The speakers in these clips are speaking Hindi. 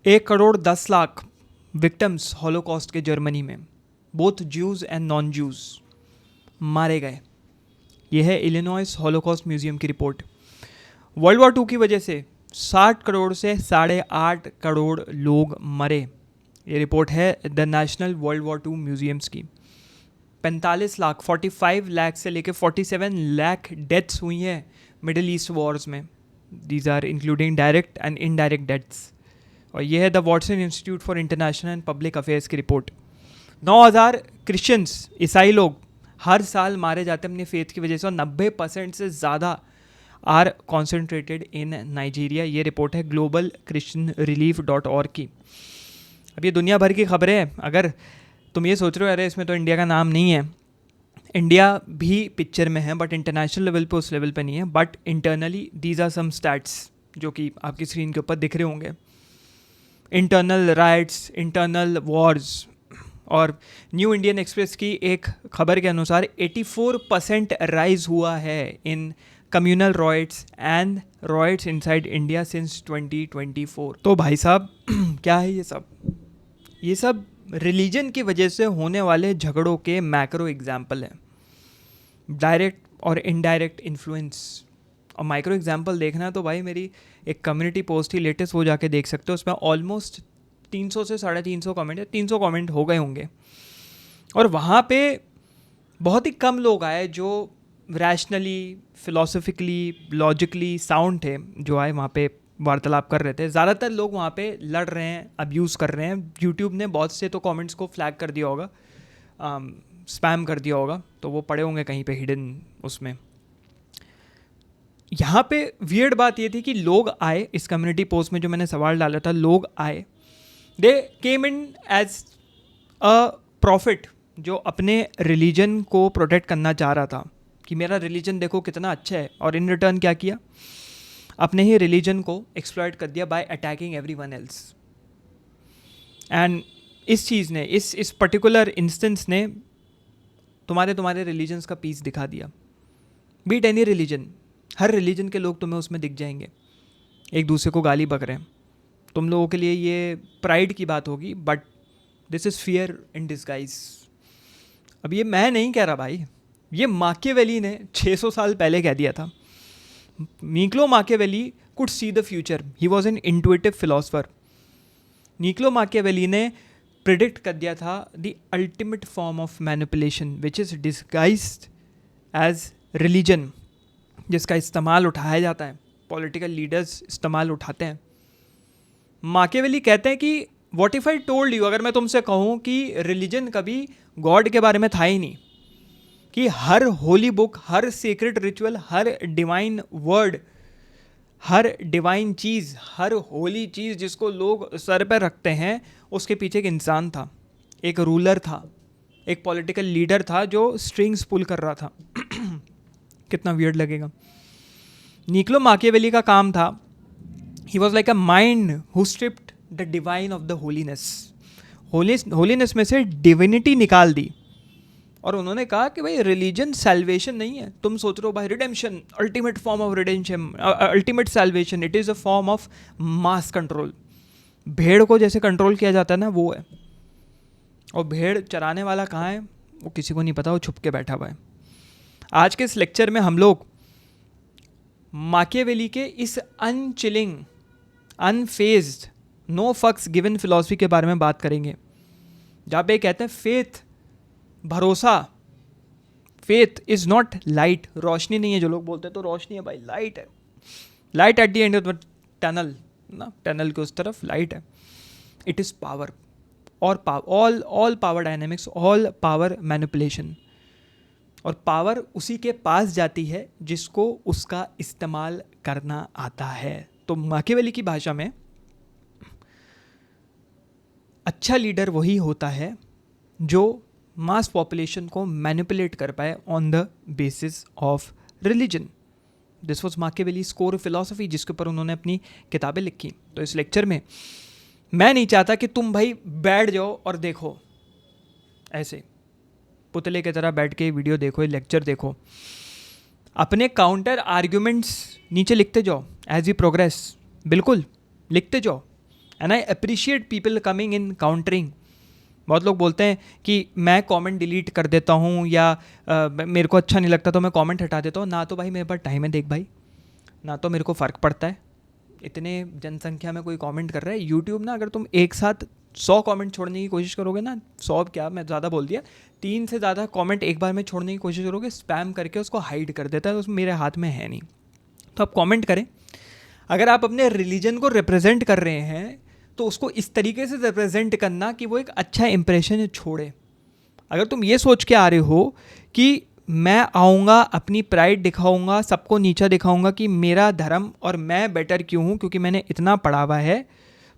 1,10,00,000 विक्टिम्स हॉलोकॉस्ट के जर्मनी में, both Jews and non Jews मारे गए। यह है इलिनॉइस हॉलोकॉस्ट म्यूज़ियम की रिपोर्ट। वर्ल्ड वॉर 2 की वजह से 60 करोड़ से 8.5 करोड़ लोग मरे। ये रिपोर्ट है the national world war 2 museums की। 45 लाख 45 लाख से लेकर 47 लाख डेथ्स हुई हैं मिडिल ईस्ट वॉर्स में। These are including direct and indirect deaths. और यह है the Watson Institute for International and Public Affairs की रिपोर्ट। 9,000 क्रिश्चियंस ईसाई लोग हर साल मारे जाते हैं अपनी फेथ की वजह से, और 90% से ज़्यादा आर कॉन्सेंट्रेटेड इन नाइजीरिया। ये रिपोर्ट है ग्लोबल क्रिश्चियन रिलीफ .org की। अब ये दुनिया भर की खबरें हैं। अगर तुम ये सोच रहे हो अरे इसमें तो इंडिया का नाम नहीं है, इंडिया भी पिक्चर में है बट इंटरनेशनल लेवल पे उस लेवल पे नहीं है। But internally these are some stats जो कि आपकी स्क्रीन के ऊपर दिख रहे होंगे। Internal riots, internal wars. और न्यू इंडियन एक्सप्रेस की एक खबर के अनुसार 84% राइज हुआ है in communal riots and riots inside India since 2024। तो भाई साहब क्या है ये सब? ये सब रिलीजन की वजह से होने वाले झगड़ों के मैक्रो एग्जाम्पल हैं, डायरेक्ट और इनडायरेक्ट इन्फ्लुएंस। और माइक्रो एग्जाम्पल देखना है तो भाई मेरी एक कम्युनिटी पोस्ट ही लेटेस्ट वो जाके देख सकते हो। उसमें ऑलमोस्ट 300 से 350 कमेंट है, 300 कमेंट हो गए होंगे। और वहाँ पे बहुत ही कम लोग आए जो रैशनली, फिलोसफिकली, लॉजिकली साउंड थे, जो आए वहाँ पे वार्तालाप कर रहे थे। ज़्यादातर लोग वहाँ पे लड़ रहे हैं, अब्यूज़ कर रहे हैं। यूट्यूब ने बहुत से तो कमेंट्स को फ्लैग कर दिया होगा, स्पैम कर दिया होगा, तो वो पड़े होंगे कहीं पे हिडन उसमें। यहाँ पे वियर्ड बात ये थी कि लोग आए, इस कम्युनिटी पोस्ट में जो मैंने सवाल डाला था, लोग आए, दे केम इन एज अ प्रॉफिट जो अपने रिलीजन को प्रोटेक्ट करना चाह रहा था कि मेरा रिलीजन देखो कितना अच्छा है। और इन रिटर्न क्या किया? अपने ही रिलीजन को एक्सप्लॉइट कर दिया bye attacking everyone else. And इस चीज़ ने, इस पर्टिकुलर इंस्टेंस ने तुम्हारे रिलीजन्स का पीस दिखा दिया। बीट एनी रिलीजन, हर रिलीजन के लोग तुम्हें उसमें दिख जाएंगे एक दूसरे को गाली बक रहे हैं। तुम लोगों के लिए ये प्राइड की बात होगी, but this is fear in disguise. अब ये मैं नहीं कह रहा भाई, ये माकियावेली ने 600 साल पहले कह दिया था। Niccolo Machiavelli could see the future, he was an intuitive philosopher. Niccolo Machiavelli ने प्रिडिक्ट कर दिया था the ultimate form of manipulation which is disguised as religion, जिसका इस्तेमाल उठाया जाता है, पॉलिटिकल लीडर्स इस्तेमाल उठाते हैं। माकियावेली कहते हैं कि what if I told you, अगर मैं तुमसे कहूँ कि रिलीजन कभी गॉड के बारे में था ही नहीं, कि हर होली बुक, हर सीक्रेट रिचुअल, हर डिवाइन वर्ड, हर डिवाइन चीज़, हर होली चीज़ जिसको लोग सर पर रखते हैं, उसके पीछे एक इंसान था, एक रूलर था, एक पॉलिटिकल लीडर था जो स्ट्रिंग्स पुल कर रहा था। कितना वियर्ड लगेगा। निकोलो माकियावेली का काम था, he was like a mind who stripped the divine of the holiness. Holiness में से डिविनिटी निकाल दी। और उन्होंने कहा कि भाई रिलीजन सैल्वेशन नहीं है। तुम सोच रहे हो भाई redemption, ultimate form of redemption, ultimate salvation, it is a form of mass control. भेड़ को जैसे कंट्रोल किया जाता है ना, वो है। और भेड़ चराने वाला कहाँ है वो किसी को नहीं पता, वो छुप के बैठा हुआ है। आज के इस लेक्चर में हम लोग माकियावेली के इस अनचिलिंग, अनफेज्ड, नो फक्स गिवन फिलॉसफी के बारे में बात करेंगे, जहाँ पे कहते हैं फेथ, भरोसा। फेथ इज नॉट लाइट, रोशनी नहीं है। जो लोग बोलते हैं तो रोशनी है भाई, लाइट है। Light at the end of the tunnel ना, टनल के उस तरफ लाइट है। इट इज़ पावर, और all power dynamics, all power manipulation. और पावर उसी के पास जाती है जिसको उसका इस्तेमाल करना आता है। तो माकियावेली की भाषा में अच्छा लीडर वही होता है जो मास पॉपुलेशन को मैनिपुलेट कर पाए on the basis of religion. This was Machiavelli's core philosophy, जिसके ऊपर उन्होंने अपनी किताबें लिखी। तो इस लेक्चर में मैं नहीं चाहता कि तुम भाई बैठ जाओ और देखो ऐसे पुतले की तरह बैठ के वीडियो देखो, लेक्चर देखो। अपने काउंटर आर्ग्यूमेंट्स नीचे लिखते जाओ एज वी प्रोग्रेस। बिल्कुल लिखते जाओ, and I appreciate people coming in countering. बहुत लोग बोलते हैं कि मैं कमेंट डिलीट कर देता हूँ या मेरे को अच्छा नहीं लगता तो मैं कमेंट हटा देता हूँ. ना तो भाई मेरे पास टाइम है देख भाई, ना तो मेरे को फ़र्क पड़ता है इतने जनसंख्या में कोई कमेंट कर रहा है. यूट्यूब ना, अगर तुम एक साथ 100 कमेंट छोड़ने की कोशिश करोगे ना, 100 क्या मैं ज़्यादा बोल दिया, 3 से ज़्यादा कमेंट एक बार में छोड़ने की कोशिश करोगे, स्पैम करके उसको हाइड कर देता है. तो मेरे हाथ में है नहीं. तो आप कमेंट करें. अगर आप अपने रिलीजन को रिप्रेजेंट कर रहे हैं तो उसको इस तरीके से रिप्रेजेंट करना कि वो एक अच्छा इंप्रेशन छोड़े. अगर तुम ये सोच के आ रहे हो कि मैं आऊँगा, अपनी प्राइड दिखाऊंगा, सबको नीचा दिखाऊंगा कि मेरा धर्म और मैं बेटर क्यों हूँ क्योंकि मैंने इतना पढ़ा हुआ है,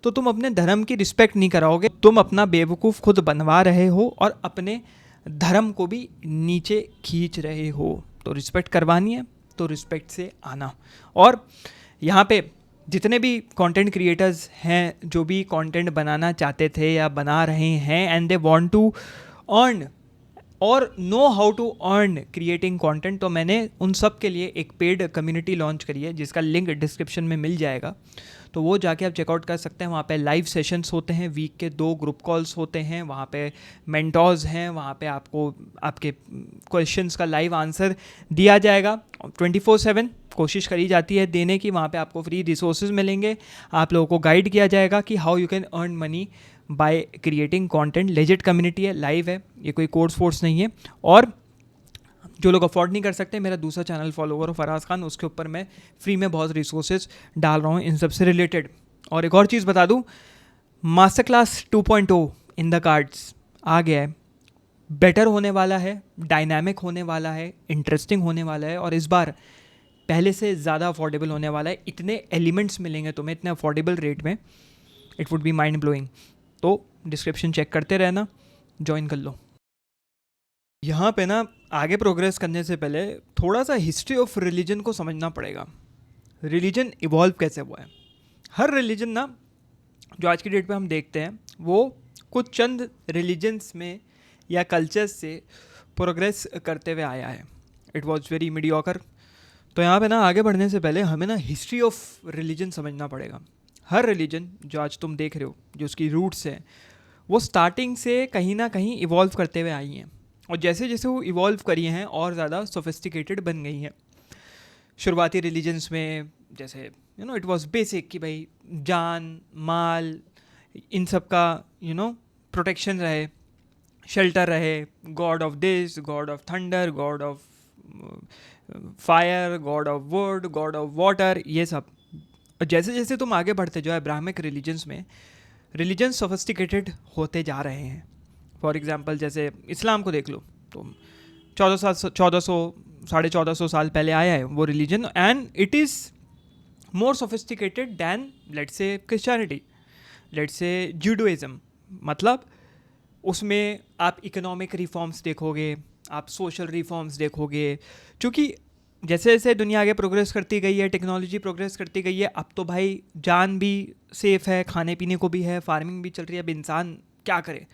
तो तुम अपने धर्म की रिस्पेक्ट नहीं कराओगे. तुम अपना बेवकूफ़ खुद बनवा रहे हो और अपने धर्म को भी नीचे खींच रहे हो. तो रिस्पेक्ट करवानी है तो रिस्पेक्ट से आना. और यहाँ पे जितने भी कंटेंट क्रिएटर्स हैं जो भी कंटेंट बनाना चाहते थे या बना रहे हैं and they want to earn or know how to earn creating content, तो मैंने उन सब के लिए एक पेड कम्युनिटी लॉन्च करी है जिसका लिंक डिस्क्रिप्शन में मिल जाएगा. तो वो जाके आप चेकआउट कर सकते हैं. वहाँ पे लाइव सेशंस होते हैं, वीक के 2 ग्रुप कॉल्स होते हैं, वहाँ पे मेंटोर्स हैं, वहाँ पे आपको आपके क्वेश्चंस का लाइव आंसर दिया जाएगा. 24/7 कोशिश करी जाती है देने की. वहाँ पे आपको फ्री रिसोर्सेज मिलेंगे, आप लोगों को गाइड किया जाएगा कि how you can earn money by creating content. Legit community है, लाइव है, ये कोई कोर्स फोर्स नहीं है. और जो लोग अफोर्ड नहीं कर सकते, मेरा दूसरा चैनल फॉलो करो फराज खान, उसके ऊपर मैं फ्री में बहुत रिसोर्सेज डाल रहा हूँ इन सब से रिलेटेड. और एक और चीज़ बता दूँ, master class 2.0 in the cards आ गया है. बेटर होने वाला है, डायनामिक होने वाला है, इंटरेस्टिंग होने वाला है और इस बार पहले से ज़्यादा अफोर्डेबल होने वाला है. इतने एलिमेंट्स मिलेंगे तुम्हें इतने अफोर्डेबल रेट में, it would B mind blowing. तो डिस्क्रिप्शन चेक करते रहना, ज्वाइन कर लो. यहाँ पे ना आगे प्रोग्रेस करने से पहले थोड़ा सा हिस्ट्री ऑफ रिलीजन को समझना पड़ेगा. रिलीजन इवॉल्व कैसे हुआ है. हर रिलीजन ना जो आज की डेट पे हम देखते हैं वो कुछ चंद रिलीजन्स में या कल्चर्स से प्रोग्रेस करते हुए आया है. It was very mediocre. तो यहाँ पे ना आगे बढ़ने से पहले हमें ना हिस्ट्री ऑफ रिलीजन समझना पड़ेगा. हर रिलीजन जो आज तुम देख रहे हो, जो उसकी रूट्स हैं, वो स्टार्टिंग से कहीं ना कहीं इवॉल्व करते हुए आई हैं और जैसे जैसे वो इवॉल्व करी हैं और ज़्यादा सोफिस्टिकेटेड बन गई हैं. शुरुआती रिलीजन्स में जैसे इट वाज बेसिक कि भाई जान माल इन सब का प्रोटेक्शन रहे, शेल्टर रहे, God of this, God of thunder, God of fire, God of would, God of water, ये सब. और जैसे जैसे तुम आगे बढ़ते जो है ब्राह्मिक रिलीजन्स में, रिलीजन सोफिस्टिकेटेड होते जा रहे हैं. फॉर एग्जांपल जैसे इस्लाम को देख लो, तो 1400 साल पहले आया है वो religion and it is more sophisticated than let's say Christianity, let's say Judaism. मतलब उसमें आप इकोनॉमिक रिफॉर्म्स देखोगे, आप सोशल रिफॉर्म्स देखोगे. क्योंकि जैसे जैसे दुनिया आगे प्रोग्रेस करती गई है, टेक्नोलॉजी प्रोग्रेस करती गई है, अब तो भाई जान भी सेफ़ है, खाने पीने को भी है, फार्मिंग भी चल रही है. अब इंसान क्या करे,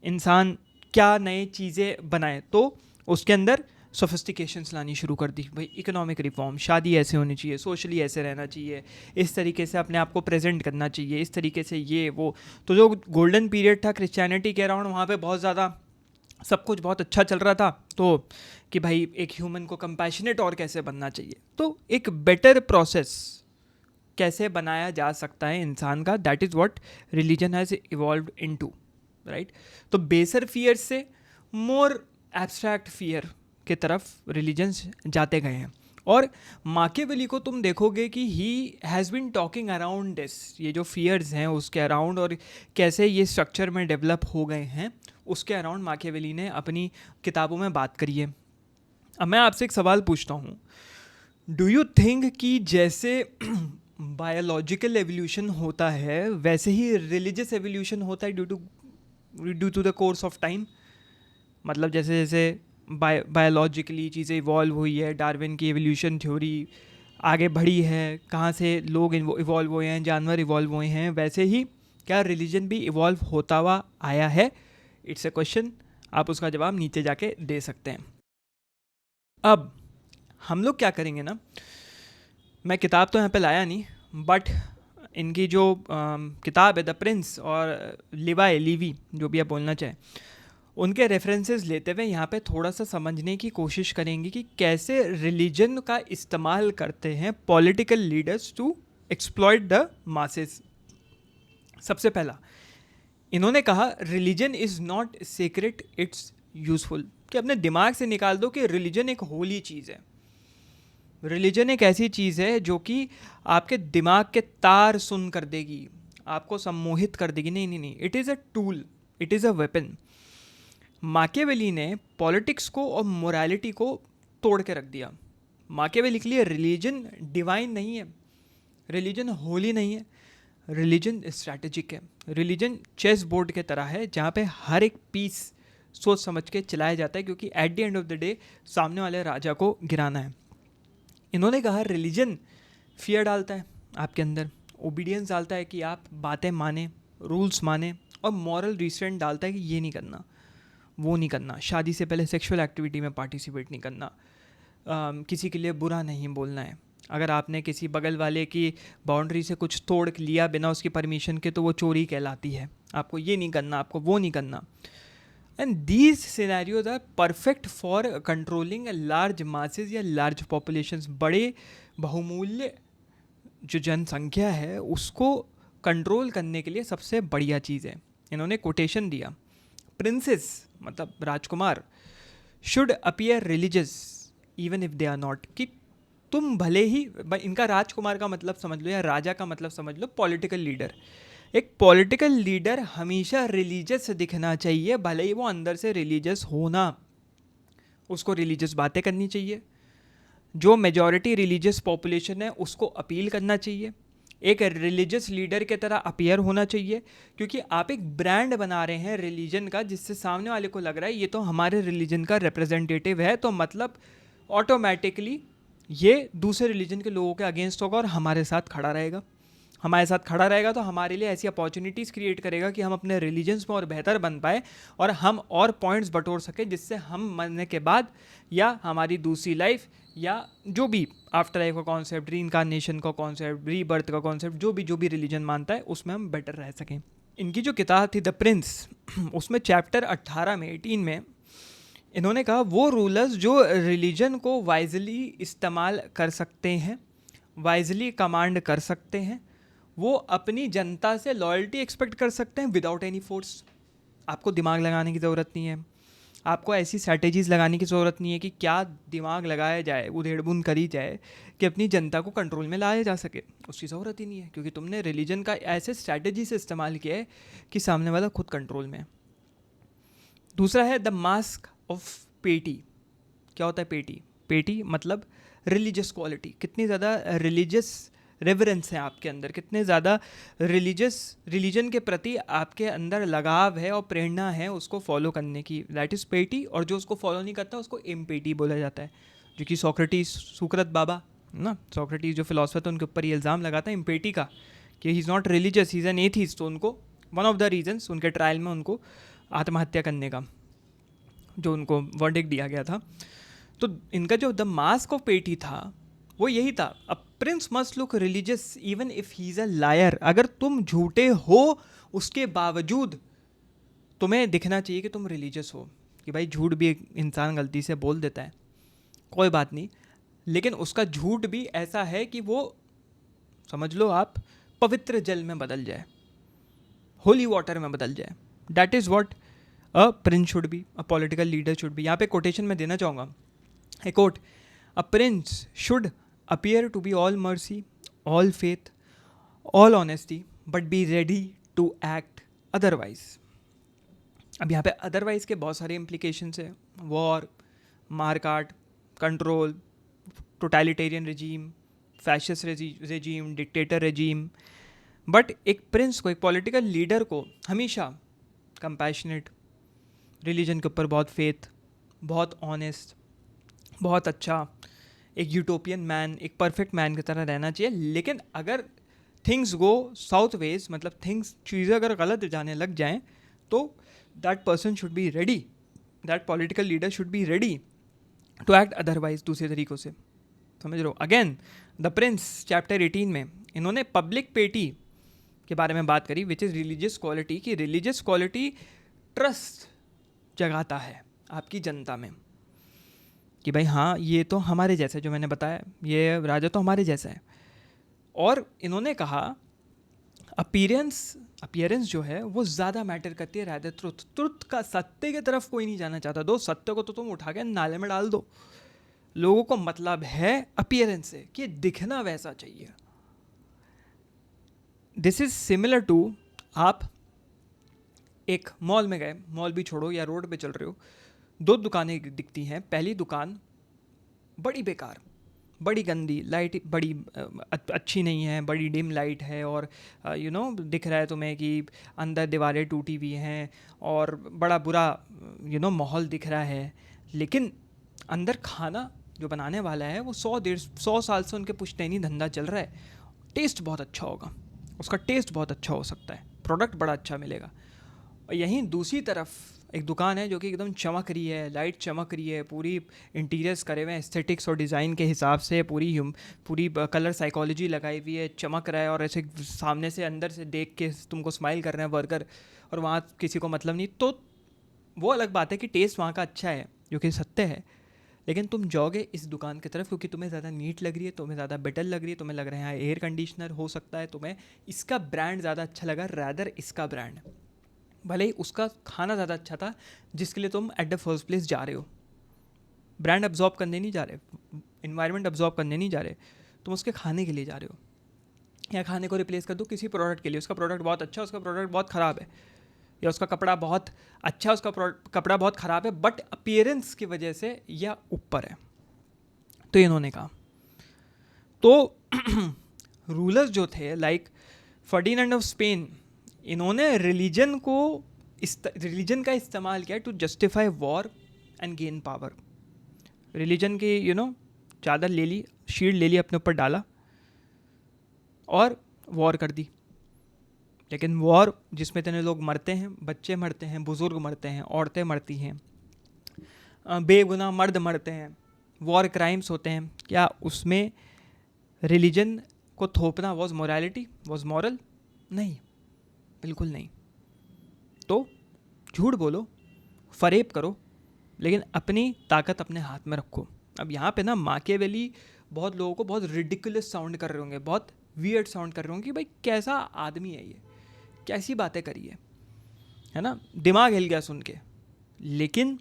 इंसान क्या नए चीज़ें बनाए, तो उसके अंदर सोफिस्टिकेशंस लानी शुरू कर दी. भाई इकोनॉमिक रिफॉर्म, शादी ऐसे होनी चाहिए, सोशली ऐसे रहना चाहिए, इस तरीके से अपने आप को प्रेजेंट करना चाहिए, इस तरीके से ये वो. तो जो गोल्डन पीरियड था क्रिश्चियनिटी के अराउंड, वहाँ पे बहुत ज़्यादा सब कुछ बहुत अच्छा चल रहा था. तो कि भाई एक ह्यूमन को कंपैशनेट और कैसे बनना चाहिए, तो एक बेटर प्रोसेस कैसे बनाया जा सकता है इंसान का, that is what religion has evolved into, right. तो बेसर फियर से मोर एब्स्ट्रैक्ट फियर के तरफ रिलीजन्स जाते गए हैं. और माकियावेली को तुम देखोगे कि he has been talking around this, ये जो फियर्स हैं उसके अराउंड और कैसे ये स्ट्रक्चर में डेवलप हो गए हैं, उसके अराउंड माकियावेली ने अपनी किताबों में बात करी है. अब मैं आपसे एक सवाल पूछता हूँ, डू यू थिंक कि जैसे बायोलॉजिकल एवोल्यूशन होता है वैसे ही रिलीजियस एवोल्यूशन होता है due to the course of time? मतलब जैसे जैसे बायोलॉजिकली चीज़ें इवॉल्व हुई है, डार्विन की एवोल्यूशन थ्योरी आगे बढ़ी है, कहाँ से लोग इवॉल्व हुए हैं, जानवर इवॉल्व हुए हैं, वैसे ही क्या रिलीजन भी इवॉल्व होता हुआ आया है? इट्स अ क्वेश्चन, आप उसका जवाब नीचे जाके दे सकते हैं. अब हम लोग क्या करेंगे ना, मैं किताब तो यहाँ पे लाया नहीं, बट इनकी जो किताब है द प्रिंस और लीवी जो भी आप बोलना चाहें, उनके रेफरेंसेस लेते हुए यहाँ पे थोड़ा सा समझने की कोशिश करेंगे कि कैसे रिलीजन का इस्तेमाल करते हैं political leaders to exploit the masses. सबसे पहला इन्होंने कहा religion is not secret, it's useful. कि अपने दिमाग से निकाल दो कि रिलीजन एक होली चीज़ है। रिलीजन एक ऐसी चीज़ है जो कि आपके दिमाग के तार सुन कर देगी, आपको सम्मोहित कर देगी। नहीं नहीं नहीं, it is a tool, it is a weapon. माकियावेली ने पॉलिटिक्स को और मोरालिटी को तोड़ के रख दिया। माकियावेली के लिए रिलीजन डिवाइन नहीं है, रिलीजन होली नहीं है, रिलीजन स्ट्रैटेजिक है। रिलीजन चेस बोर्ड के तरह है जहाँ पे हर एक पीस सोच समझ के चलाया जाता है, क्योंकि at the end of the day सामने वाले राजा को गिराना है। इन्होंने कहा रिलीजन फियर डालता है आपके अंदर, ओबीडियंस डालता है कि आप बातें माने, रूल्स माने, और मॉरल रिस्ट्रेंट डालता है कि ये नहीं करना, वो नहीं करना, शादी से पहले सेक्सुअल एक्टिविटी में पार्टिसिपेट नहीं करना, किसी के लिए बुरा नहीं बोलना है। अगर आपने किसी बगल वाले की बाउंड्री से कुछ तोड़ लिया बिना उसकी परमिशन के तो वो चोरी कहलाती है। आपको ये नहीं करना, आपको वो नहीं करना। And these scenarios are perfect for controlling large masses या लार्ज पॉपुलेशंस। बड़े बहुमूल्य जो जनसंख्या है उसको कंट्रोल करने के लिए सबसे बढ़िया चीज़ है। इन्होंने कोटेशन दिया, प्रिंसेस मतलब राजकुमार should appear religious even if they are not. कि तुम भले ही, इनका राजकुमार का मतलब समझ लो या राजा का मतलब समझ लो पॉलिटिकल लीडर। एक पॉलिटिकल लीडर हमेशा रिलीजियस दिखना चाहिए, भले ही वो अंदर से रिलीजियस होना। उसको रिलीजियस बातें करनी चाहिए, जो मेजॉरिटी रिलीजियस पॉपुलेशन है उसको अपील करना चाहिए, एक रिलीजियस लीडर के तरह अपीयर होना चाहिए, क्योंकि आप एक ब्रांड बना रहे हैं रिलीजन का, जिससे सामने वाले को लग रहा है ये तो हमारे रिलीजन का रिप्रेजेंटेटिव है, तो मतलब ऑटोमेटिकली ये दूसरे रिलीजन के लोगों के अगेंस्ट होगा और हमारे साथ खड़ा रहेगा। हमारे साथ खड़ा रहेगा तो हमारे लिए ऐसी अपॉर्चुनिटीज़ क्रिएट करेगा कि हम अपने रिलीजन्स में और बेहतर बन पाए और हम और पॉइंट्स बटोर सकें, जिससे हम मरने के बाद या हमारी दूसरी लाइफ या जो भी आफ्टर लाइफ का कॉन्सेप्ट, रीइंकार्नेशन का कॉन्सेप्ट, रीबर्थ का कॉन्सेप्ट, जो भी रिलीजन मानता है उसमें हम बेटर रह सकें। इनकी जो किताब थी द प्रिंस, उसमें चैप्टर 18 में 18 में इन्होंने कहा वो रूलर्स जो रिलीजन को वाइजली इस्तेमाल कर सकते हैं, वाइजली कमांड कर सकते हैं, वो अपनी जनता से लॉयल्टी एक्सपेक्ट कर सकते हैं विदाउट एनी फोर्स। आपको दिमाग लगाने की ज़रूरत नहीं है, आपको ऐसी स्ट्रैटेजीज़ लगाने की ज़रूरत नहीं है कि क्या दिमाग लगाया जाए, उधेड़बुन करी जाए कि अपनी जनता को कंट्रोल में लाया जा सके। उसकी ज़रूरत ही नहीं है, क्योंकि तुमने रिलीजन का ऐसे स्ट्रैटेजी से इस्तेमाल किया है कि सामने वाला खुद कंट्रोल में है। दूसरा है द मास्क ऑफ पेटी। क्या होता है पेटी? पेटी मतलब रिलीजियस क्वालिटी। कितनी ज़्यादा रिलीजियस रेवरेंस है आपके अंदर, कितने ज़्यादा रिलीजन के प्रति आपके अंदर लगाव है और प्रेरणा है उसको फॉलो करने की, दैट इज़ पेटी। और जो उसको फॉलो नहीं करता उसको इम्पेटी बोला जाता है, जो कि सुकरत बाबा ना, सोक्रेटिस जो फिलोसफर थे उनके ऊपर ये इल्ज़ाम लगाता है इम्पेटी का कि he is not religious, he is an atheist. तो उनको वन ऑफ द रीजन्स उनके ट्रायल में उनको आत्महत्या करने का जो उनको वर्डिक्ट दिया गया था। तो इनका जो द मास्क ऑफ पेटी था वो यही था, a prince must look religious even if he is a liar. अगर तुम झूठे हो उसके बावजूद तुम्हें दिखना चाहिए कि तुम रिलीजियस हो। कि भाई झूठ भी एक इंसान गलती से बोल देता है, कोई बात नहीं, लेकिन उसका झूठ भी ऐसा है कि वो समझ लो आप पवित्र जल में बदल जाए, होली वाटर में बदल जाए। That is what a prince should be, a political leader should be. यहाँ पे कोटेशन में देना चाहूँगा, a quote, a prince should appear to be all mercy, all faith, all honesty, but be ready to act otherwise. अब यहाँ पे अदरवाइज के बहुत सारे implications हैं, वॉर, मारकाट, control, totalitarian regime, fascist regime, dictator regime. But एक प्रिंस को, एक पॉलिटिकल लीडर को हमेशा कंपैशनेट, रिलीजन के ऊपर बहुत फेथ, बहुत ऑनेस्ट, बहुत अच्छा, एक यूटोपियन मैन, एक परफेक्ट मैन की तरह रहना चाहिए। लेकिन अगर थिंग्स गो साउथ वेज, मतलब चीज़ें अगर गलत जाने लग जाएं, तो that person should be ready, that political leader should be ready to act otherwise, दूसरे तरीक़ों से। समझ रहे हो? अगेन द प्रिंस चैप्टर 18 में इन्होंने पब्लिक पेटी के बारे में बात करी, विच इज़ रिलीजियस क्वालिटी, कि रिलीजियस क्वालिटी ट्रस्ट जगाता है आपकी जनता में कि भाई हाँ ये तो हमारे जैसा है, जो मैंने बताया ये राजा तो हमारे जैसा है। और इन्होंने कहा अपीयरेंस जो है वो ज़्यादा मैटर करती है रादर ट्रुथ का। सत्य की तरफ कोई नहीं जाना चाहता, दो सत्य को तो तुम उठा के नाले में डाल दो। लोगों को मतलब है अपीयरेंस से कि दिखना वैसा चाहिए। दिस इज सिमिलर टू, आप एक मॉल में गए, मॉल भी छोड़ो या रोड पे चल रहे हो, दो दुकानें दिखती हैं। पहली दुकान बड़ी बेकार, बड़ी गंदी, लाइट बड़ी अच्छी नहीं है, बड़ी डिम लाइट है, और दिख रहा है तुम्हें कि अंदर दीवारें टूटी हुई हैं और बड़ा बुरा माहौल दिख रहा है। लेकिन अंदर खाना जो बनाने वाला है वो 100 साल से उनके पुश्तैनी धंधा चल रहा है। टेस्ट बहुत अच्छा होगा, उसका टेस्ट बहुत अच्छा हो सकता है, प्रोडक्ट बड़ा अच्छा मिलेगा। और यहीं दूसरी तरफ एक दुकान है जो कि एकदम चमक रही है, लाइट चमक रही है, पूरी इंटीरियर्स करे हुए हैं एस्थेटिक्स और डिज़ाइन के हिसाब से, पूरी कलर साइकोलॉजी लगाई हुई है, चमक रहा है, और ऐसे सामने से अंदर से देख के तुमको स्माइल कर रहे हैं वर्कर, और वहाँ किसी को मतलब नहीं। तो वो अलग बात है कि टेस्ट वहाँ का अच्छा है, जो कि सत्य है। लेकिन तुम जाओगे इस दुकान की तरफ क्योंकि तुम्हें ज़्यादा नीट लग रही है, तुम्हें ज़्यादा बेटर लग रही है, तुम्हें लग रहा है यहाँ एयर कंडीशनर हो सकता है, तुम्हें इसका ब्रांड ज़्यादा अच्छा लगा रैदर इसका ब्रांड, भले ही उसका खाना ज़्यादा अच्छा था जिसके लिए तुम एट द फर्स्ट प्लेस जा रहे हो। ब्रांड अब्जॉर्ब करने नहीं जा रहे, इन्वायरमेंट अब्जॉर्ब करने नहीं जा रहे, तुम उसके खाने के लिए जा रहे हो, या खाने को रिप्लेस कर दो किसी प्रोडक्ट के लिए। उसका प्रोडक्ट बहुत अच्छा है, उसका प्रोडक्ट बहुत ख़राब है, या उसका कपड़ा बहुत अच्छा, उसका कपड़ा बहुत ख़राब है, बट अपीयरेंस की वजह से या ऊपर है। तो इन्होंने कहा, तो रूलर्स जो थे लाइक फर्डिनेंड ऑफ स्पेन, इन्होंने रिलीजन का इस्तेमाल किया to justify war and gain power. Religion की चादर ले ली, शील्ड ले ली, अपने ऊपर डाला और वॉर कर दी। लेकिन वॉर जिसमें इतने लोग मरते हैं, बच्चे मरते हैं, बुज़ुर्ग मरते हैं, औरतें मरती हैं, बेगुनाह मर्द मरते हैं, वॉर क्राइम्स होते हैं, क्या उसमें रिलीजन को थोपना वॉज मोरालिटी, वॉज मॉरल? नहीं, बिल्कुल नहीं। तो झूठ बोलो, फरेब करो, लेकिन अपनी ताकत अपने हाथ में रखो। अब यहाँ पे ना माकियावेली बहुत लोगों को बहुत रिडिकुलस साउंड कर रहे होंगे, बहुत वियर्ड साउंड कर रहे होंगे कि भाई कैसा आदमी है ये, कैसी बातें करी है ना, दिमाग हिल गया सुन के। लेकिन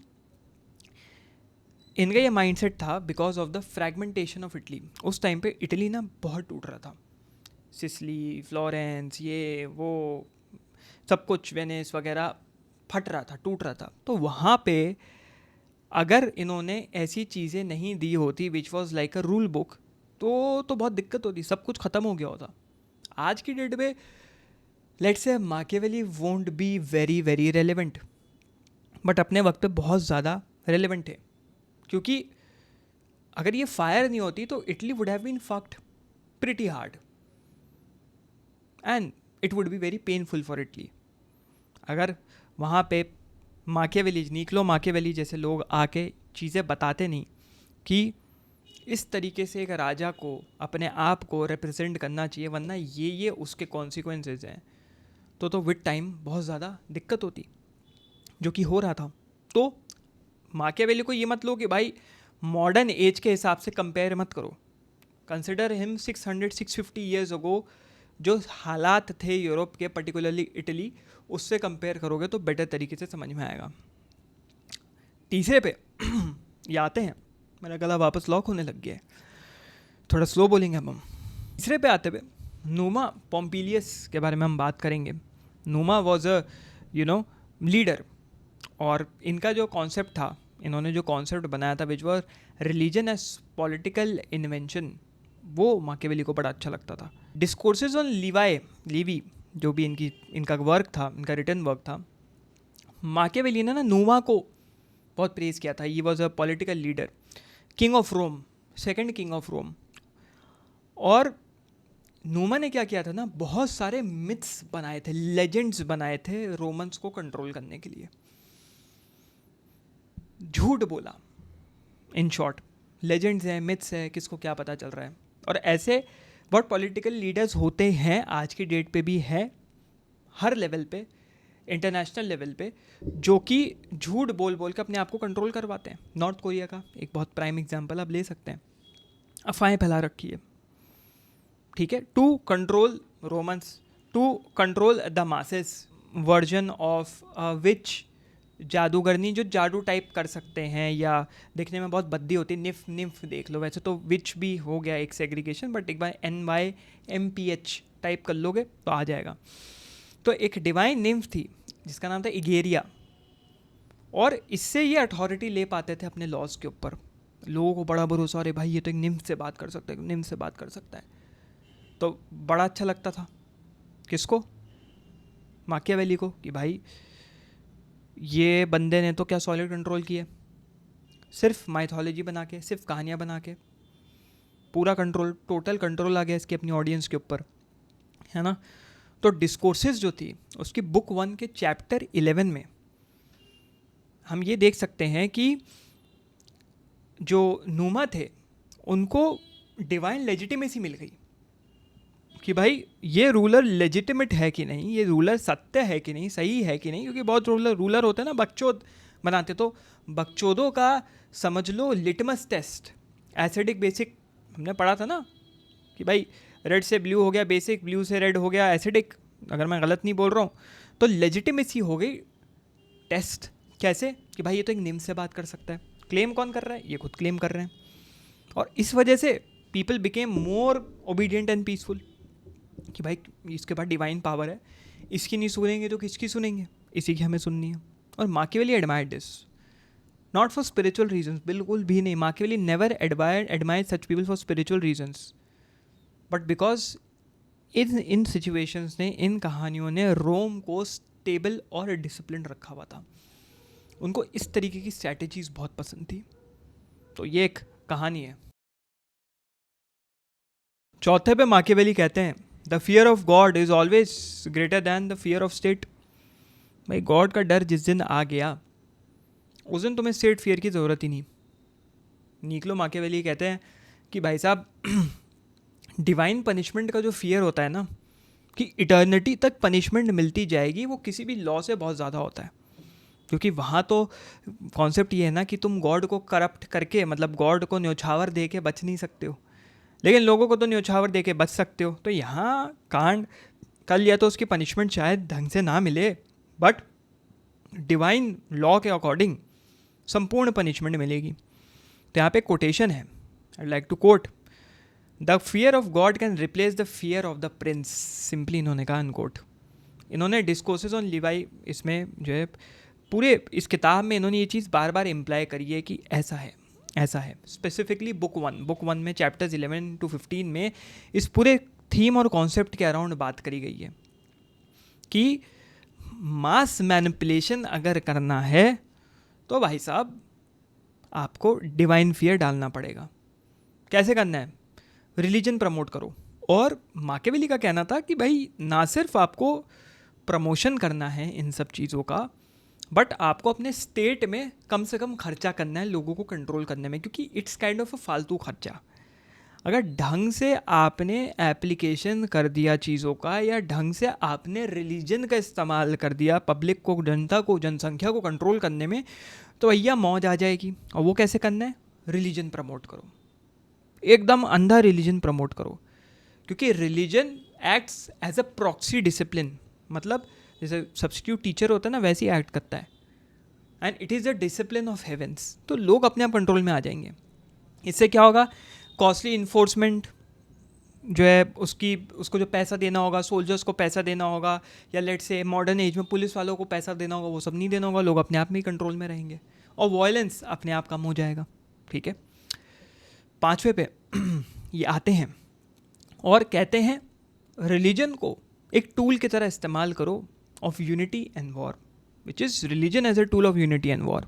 इनका ये माइंडसेट था because of the fragmentation of Italy. उस टाइम पे इटली ना बहुत टूट रहा था, सिसिली, फ्लोरेंस, ये वो सब कुछ, वेनिस वगैरह फट रहा था, टूट रहा था। तो वहाँ पे अगर इन्होंने ऐसी चीज़ें नहीं दी होती which was like a rule book, तो बहुत दिक्कत होती, सब कुछ ख़त्म हो गया होता। आज की डेट में let's say माकियावेली won't be very very relevant, but अपने वक्त पे बहुत ज़्यादा रेलेवेंट है, क्योंकि अगर ये फायर नहीं होती तो Italy would have been fucked pretty hard and it would be very painful for Italy. अगर वहाँ पे निकोलो माकियावेली जैसे लोग आके चीज़ें बताते नहीं कि इस तरीके से एक राजा को अपने आप को रिप्रेजेंट करना चाहिए, वरना ये उसके कॉन्सिक्वेंसेज हैं, तो विद टाइम बहुत ज़्यादा दिक्कत होती, जो कि हो रहा था। तो माकियावेली को ये मत लो कि भाई मॉडर्न एज के हिसाब से कंपेयर मत करो, कंसिडर हिम 600-650 ईयर्स अगो। जो हालात थे यूरोप के, पर्टिकुलरली इटली, उससे कंपेयर करोगे तो बेटर तरीके से समझ में आएगा। तीसरे पे ये आते हैं, मेरा गला वापस लॉक होने लग गया है, थोड़ा स्लो बोलेंगे हम। तीसरे पे आते हुए नूमा पोम्पिलियस के बारे में हम बात करेंगे। नूमा वॉज अ लीडर, और इनका जो कॉन्सेप्ट था, इन्होंने जो कॉन्सेप्ट बनाया था which was religion as political invention, वो माकियावेली को बड़ा अच्छा लगता था। डिस्कोर्सेज ऑन लीवी जो भी इनका वर्क था, इनका रिटन वर्क था, माकियावेली ने ना नूमा को बहुत प्रेज किया था। He was a political leader, king of Rome, second king of Rome. और नूमा ने क्या किया था ना, बहुत सारे मिथ्स बनाए थे, लेजेंड्स बनाए थे रोमन्स को कंट्रोल करने के लिए। झूठ बोला, इन शॉर्ट, लेजेंड्स हैं, मिथ्स है, किसको क्या पता चल रहा है। और ऐसे बहुत पॉलिटिकल लीडर्स होते हैं, आज की डेट पे भी है, हर लेवल पे, इंटरनेशनल लेवल पे, जो कि झूठ बोल बोल के अपने आप को कंट्रोल करवाते हैं। नॉर्थ कोरिया का एक बहुत प्राइम एग्जांपल आप ले सकते हैं। अफवाहें फैला रखी है, ठीक है, to control Romans, to control the masses, version of witch जादूगरनी जो जादू टाइप कर सकते हैं, या देखने में बहुत बद्दी होती है, निम्फ देख लो, वैसे तो विच भी हो गया एक सेग्रीगेशन, बट एक बार NYMPH टाइप कर लोगे तो आ जाएगा। तो एक डिवाइन निम्फ थी जिसका नाम था इगेरिया, और इससे ये अथॉरिटी ले पाते थे अपने लॉज के ऊपर। लोगों को बड़ा भरोसा, अरे भाई ये तो एक निम्फ से बात कर सकता है, निम्फ से बात कर सकता है, तो बड़ा अच्छा लगता था। किसको? माकियावेली को, कि भाई ये बंदे ने तो क्या सॉलिड कंट्रोल किया, सिर्फ माइथोलॉजी बना के, सिर्फ कहानियाँ बना के, पूरा कंट्रोल, टोटल कंट्रोल आ गया इसकी अपनी ऑडियंस के ऊपर, है ना। तो डिस्कोर्सेस जो थी उसकी बुक 1 के चैप्टर 11 में हम ये देख सकते हैं कि जो नूमा थे उनको डिवाइन लेजिटिमेसी मिल गई कि भाई ये रूलर लेजिटिमेट है कि नहीं, ये रूलर सत्य है कि नहीं, सही है कि नहीं, क्योंकि बहुत रूलर होते हैं ना बकचोद बनाते, तो बकचोदों का समझ लो लिटमस टेस्ट, एसिडिक बेसिक हमने पढ़ा था ना कि भाई रेड से ब्लू हो गया बेसिक, ब्लू से रेड हो गया एसिडिक, अगर मैं गलत नहीं बोल रहा हूँ। तो लेजिटिमेसी हो गई टेस्ट, कैसे कि भाई ये तो एक निम्न से बात कर सकता है। क्लेम कौन कर रहा है? ये खुद क्लेम कर रहे हैं, और इस वजह से people became more obedient and peaceful कि भाई इसके पास डिवाइन पावर है, इसकी नहीं सुनेंगे तो किसकी सुनेंगे, इसी की हमें सुननी है। और माकियावेली admired this, not for spiritual reasons, बिल्कुल भी नहीं। माकियावेली never admired such people for spiritual reasons, but because in situations ने, इन कहानियों ने रोम को स्टेबल और डिसिप्लिन रखा हुआ था। उनको इस तरीके की स्ट्रैटेजीज बहुत पसंद थी। तो ये एक कहानी है। चौथे पे माकियावेली कहते हैं the fear of God is always greater than the fear of state. भाई गॉड का डर जिस दिन आ गया उस दिन तुम्हें स्टेट फियर की ज़रूरत ही नहीं। निकलो माकियावेली कहते हैं कि भाई साहब डिवाइन पनिशमेंट का जो फियर होता है ना, कि इटर्निटी तक पनिशमेंट मिलती जाएगी, वो किसी भी लॉ से बहुत ज़्यादा होता है। क्योंकि वहाँ तो कॉन्सेप्ट ये है ना कि तुम गॉड को करप्ट करके, मतलब गॉड को न्योछावर दे के बच नहीं सकते हो, लेकिन लोगों को तो न्योछावर दे के बच सकते हो। तो यहाँ कांड कर लिया तो उसकी पनिशमेंट शायद ढंग से ना मिले, बट डिवाइन लॉ के अकॉर्डिंग संपूर्ण पनिशमेंट मिलेगी। तो यहाँ पे कोटेशन है, I like to quote, the fear of God can replace the fear of the prince. Simply इन्होंने कहा अनकोट। इन्होंने डिस्कोर्सेस ऑन लिवाई, इसमें जो है पूरे इस किताब में इन्होंने ये चीज़ बार बार इम्प्लाई करी है कि ऐसा है, ऐसा है। स्पेसिफिकली बुक 1 में चैप्टर्स 11 to 15 में इस पूरे थीम और कॉन्सेप्ट के अराउंड बात करी गई है कि मास मैनिपुलेशन अगर करना है तो भाई साहब आपको डिवाइन फियर डालना पड़ेगा। कैसे करना है? रिलीजन प्रमोट करो। और माकियावेली का कहना था कि भाई ना सिर्फ आपको प्रमोशन करना है इन सब चीज़ों का, बट आपको अपने स्टेट में कम से कम खर्चा करना है लोगों को कंट्रोल करने में, क्योंकि इट्स काइंड ऑफ अ फालतू खर्चा। अगर ढंग से आपने एप्लीकेशन कर दिया चीज़ों का, या ढंग से आपने रिलीजन का इस्तेमाल कर दिया पब्लिक को, जनता को, जनसंख्या को कंट्रोल करने में, तो भैया मौज आ जाएगी। और वो कैसे करना है? रिलीजन प्रमोट करो, एकदम अंधा रिलीजन प्रमोट करो, क्योंकि religion acts as a proxy discipline. मतलब जैसे सब्स्टिट्यूट टीचर होता है ना, वैसे ही एक्ट करता है, and it is a discipline of heavens. तो लोग अपने आप कंट्रोल में आ जाएंगे। इससे क्या होगा? कॉस्टली इन्फोर्समेंट जो है उसको जो पैसा देना होगा, सोल्जर्स को पैसा देना होगा, या लेट से मॉडर्न एज में पुलिस वालों को पैसा देना होगा, वो सब नहीं देना होगा। लोग अपने आप में ही कंट्रोल में रहेंगे और वायलेंस अपने आप कम हो जाएगा। ठीक है। 5वें पे ये आते हैं और कहते हैं रिलीजन को एक टूल की तरह इस्तेमाल करो of unity and war, which is religion as a tool of unity and war.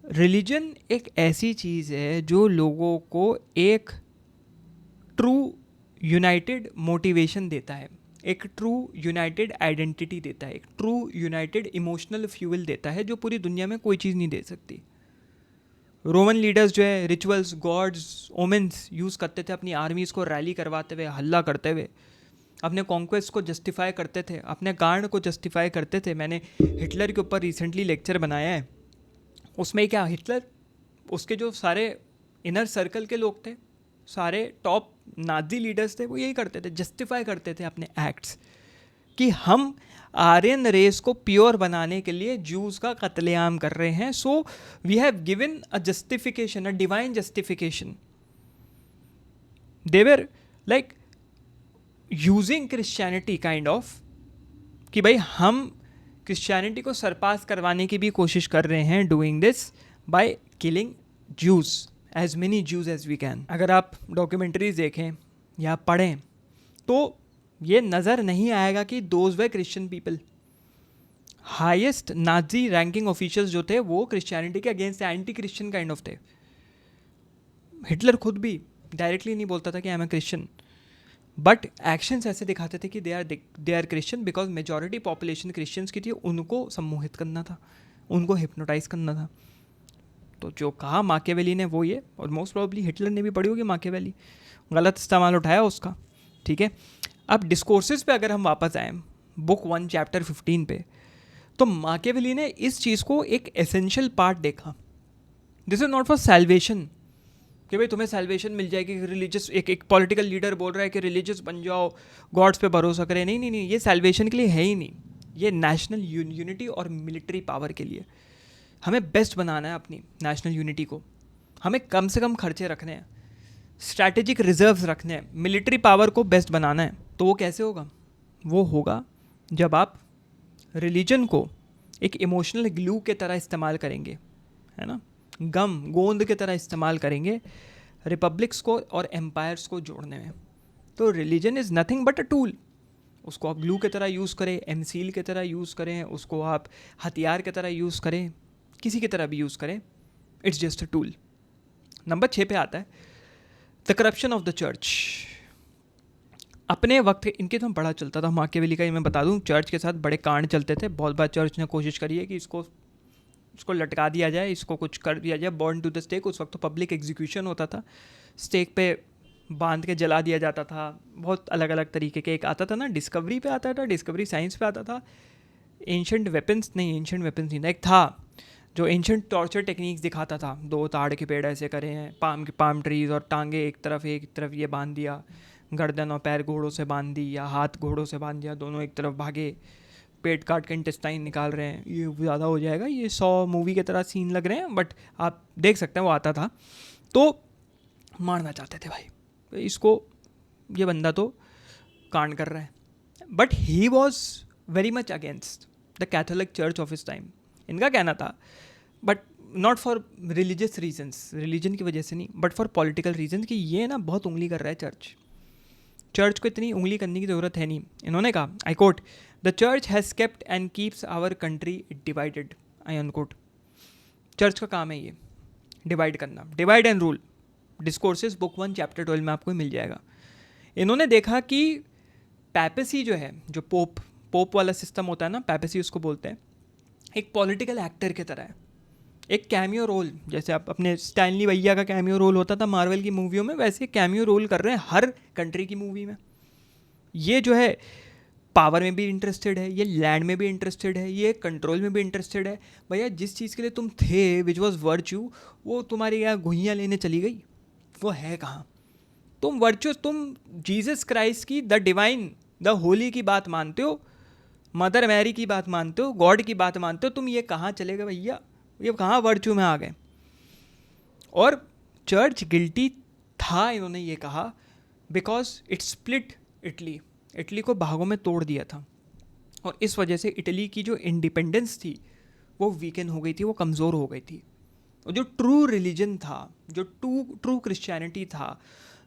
Religion एक ऐसी चीज़ है जो लोगों को एक ट्रू यूनाइटेड मोटिवेशन देता है, एक ट्रू यूनाइटेड आइडेंटिटी देता है, एक ट्रू यूनाइटेड इमोशनल फ्यूल देता है, जो पूरी दुनिया में कोई चीज़ नहीं दे सकती। रोमन लीडर्स जो है रिचुअल्स, गॉड्स, ओमेंस यूज़ करते थे अपनी आर्मीज़ को रैली करवाते हुए, हल्ला करते हुए, अपने कॉन्क्वेस्ट को जस्टिफाई करते थे, अपने गार्ड को जस्टिफाई करते थे। मैंने हिटलर के ऊपर रिसेंटली लेक्चर बनाया है। उसमें क्या, हिटलर, उसके जो सारे इनर सर्कल के लोग थे, सारे टॉप नाजी लीडर्स थे, वो यही करते थे, जस्टिफाई करते थे अपने एक्ट्स कि हम आर्यन रेस को प्योर बनाने के लिए जूस का कत्लेआम कर रहे हैं। So we have given a justification, a divine justification. They were like using Christianity kind of, कि भाई हम क्रिश्चियनिटी को सरपास करवाने की भी कोशिश कर रहे हैं, doing this by killing Jews, as many Jews as we can. अगर आप डॉक्यूमेंट्रीज देखें या पढ़ें तो ये नज़र नहीं आएगा कि those were Christian people. Highest Nazi ranking officials जो थे वो क्रिश्चियनिटी के against anti Christian kind of थे। हिटलर खुद भी डायरेक्टली नहीं बोलता था कि I am a Christian, but actions ऐसे दिखाते थे कि they are Christian, because majority population Christians की थी। उनको सम्मोहित करना था, उनको हिप्नोटाइज करना था। तो जो कहा माकियावेली ने वो ये, और मोस्ट प्रोबेबली हिटलर ने भी पढ़ी होगी माकियावेली, गलत इस्तेमाल उठाया उसका, ठीक है। अब डिस्कोर्सेस पे अगर हम वापस आएँ बुक 1 चैप्टर 15 पे, तो माकियावेली ने इस चीज़ को एक एसेंशियल पार्ट देखा। This is not for salvation कि भाई तुम्हें सैल्वेशन मिल जाएगी, रिलीजियस एक पॉलिटिकल लीडर बोल रहा है कि रिलीजियस बन जाओ, गॉड्स पे भरोसा करें। नहीं नहीं नहीं, ये सैल्वेशन के लिए है ही नहीं। ये नेशनल यूनिटी और मिलिट्री पावर के लिए। हमें बेस्ट बनाना है अपनी नेशनल यूनिटी को, हमें कम से कम खर्चे रखने हैं, स्ट्रैटेजिक रिजर्व्स रखने हैं, मिलिट्री पावर को बेस्ट बनाना है। तो वो कैसे होगा? वो होगा जब आप रिलीजन को एक इमोशनल ग्लू के तरह इस्तेमाल करेंगे, है ना, गोंद के तरह इस्तेमाल करेंगे रिपब्लिक्स को और एम्पायर्स को जोड़ने में। तो religion is nothing but a tool. उसको आप ग्लू की तरह यूज़ करें, एमसील की तरह यूज़ करें, उसको आप हथियार की तरह यूज़ करें, किसी की तरह भी यूज़ करें, it's just a tool. Number 6 पे आता है the corruption of the church. अपने वक्त इनके तो बड़ा चलता था माकियावेली का, मैं बता दूं, चर्च के साथ बड़े कांड चलते थे। बहुत बार चर्च ने कोशिश करी है कि इसको लटका दिया जाए, इसको कुछ कर दिया जाए, बर्न टू द स्टेक। उस वक्त तो पब्लिक एग्जीक्यूशन होता था, स्टेक पे बांध के जला दिया जाता था। बहुत अलग अलग तरीके के, एक आता था ना, डिस्कवरी पे आता था, डिस्कवरी साइंस पे आता था, एंशंट वेपन्स नहीं था, एक था जो एंशंट टॉर्चर टेक्निक्स दिखाता था। 2 ताड़ के पेड़ ऐसे करे हैं, पाम ट्रीज, और टांगे एक तरफ ये बांध दिया, गर्दन और पैर घोड़ों से बांध दी, या हाथ घोड़ों से बांध दिया, दोनों एक तरफ भागे, पेट काट के इंटेस्टाइन निकाल रहे हैं। ये ज़्यादा हो जाएगा, ये 100 मूवी की तरह सीन लग रहे हैं, बट आप देख सकते हैं वो आता था। तो मारना चाहते थे भाई, तो इसको, ये बंदा तो कांड कर रहा है, but he was very much against the Catholic church of his time. इनका कहना था, but not for religious reasons, religion की वजह से नहीं, बट फॉर पॉलिटिकल रीजन, कि ये ना बहुत उंगली कर रहा है चर्च को इतनी उंगली करने की ज़रूरत है नहीं। इन्होंने कहा, I quote, the church has kept and keeps our country divided, I unquote. Church का काम है ये डिवाइड करना, divide and rule. Discourses book 1 chapter 12 में आपको मिल जाएगा। इन्होंने देखा कि पैपेसी जो है, जो पोप वाला सिस्टम होता है ना, पैपेसी उसको बोलते हैं, एक पॉलिटिकल एक्टर की तरह है, एक कैमियो रोल। जैसे आप अपने स्टैनली भैया का कैमियो रोल होता था मार्वल की मूवियों में, वैसे कैमियो रोल कर रहे हैं हर कंट्री की मूवी में। ये जो है पावर में भी इंटरेस्टेड है, ये लैंड में भी इंटरेस्टेड है, ये कंट्रोल में भी इंटरेस्टेड है। भैया जिस चीज़ के लिए तुम थे, विच वॉज वर्च्यू, वो तुम्हारी यहाँ घुइयाँ लेने चली गई, वो है कहाँ? तुम वर्च्यू, तुम जीसस क्राइस्ट की, द डिवाइन, द होली की बात मानते हो, मदर मैरी की बात मानते हो, गॉड की बात मानते हो, तुम ये कहाँ चले गए भैया? ये कहाँ वर्च्यू में आ गए? और चर्च गिल्टी था, इन्होंने ये कहा, बिकॉज इट स्प्लिट इटली को भागों में तोड़ दिया था, और इस वजह से इटली की जो इंडिपेंडेंस थी वो वीकन हो गई थी, वो कमज़ोर हो गई थी। और जो ट्रू रिलीजन था, जो ट्रू क्रिश्चियनिटी था,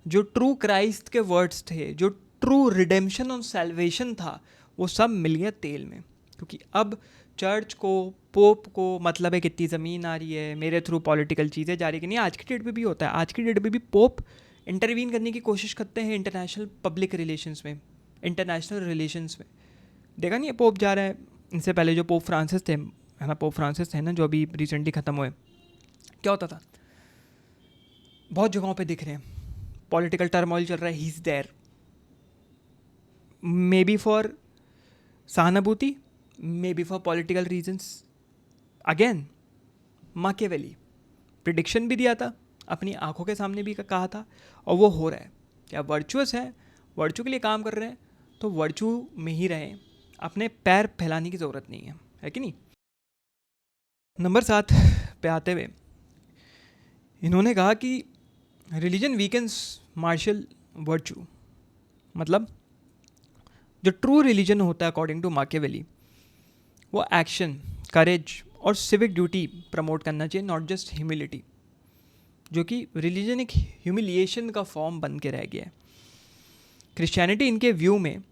जो ट्रू क्राइस्ट के वर्ड्स थे, जो ट्रू रिडेम्पशन और सैल्वेशन था, वो सब मिल गया तेल में। क्योंकि अब चर्च को, पोप को मतलब है कितनी ज़मीन आ रही है, मेरे थ्रू पॉलिटिकल चीज़ें जा रही कि नहीं। आज की डेट में भी होता है, आज की डेट में भी पोप इंटरवीन करने की कोशिश करते हैं इंटरनेशनल पब्लिक रिलेशंस में, इंटरनेशनल रिलेशंस में। देखा नहीं है, पोप जा रहा है। इनसे पहले जो पोप फ्रांसिस थे, है ना, पोप फ्रांसिस थे ना, जो अभी रिसेंटली ख़त्म हुए, क्या होता था, बहुत जगहों पे दिख रहे हैं, पॉलिटिकल टर्मोइल चल रहा है, he is there, maybe for सहानुभूति, maybe for political reasons. Again Machiavelli prediction भी दिया था, अपनी आंखों के सामने भी कहा था, और वो हो रहा है। क्या वर्चुअस है, वर्चू के लिए काम कर रहे हैं, तो वर्चू में ही रहें, अपने पैर फैलाने की ज़रूरत नहीं है कि नहीं। नंबर 7 पे आते हुए इन्होंने कहा कि रिलीजन वीकेंस मार्शल वर्चू। मतलब जो ट्रू रिलीजन होता है अकॉर्डिंग टू माकियावेली, वो एक्शन, करेज और सिविक ड्यूटी प्रमोट करना चाहिए, नॉट जस्ट ह्यूमिलिटी, जो कि रिलीजन एक ह्यूमिलिएशन का फॉर्म बन के रह गया है। क्रिश्चियनिटी इनके व्यू में,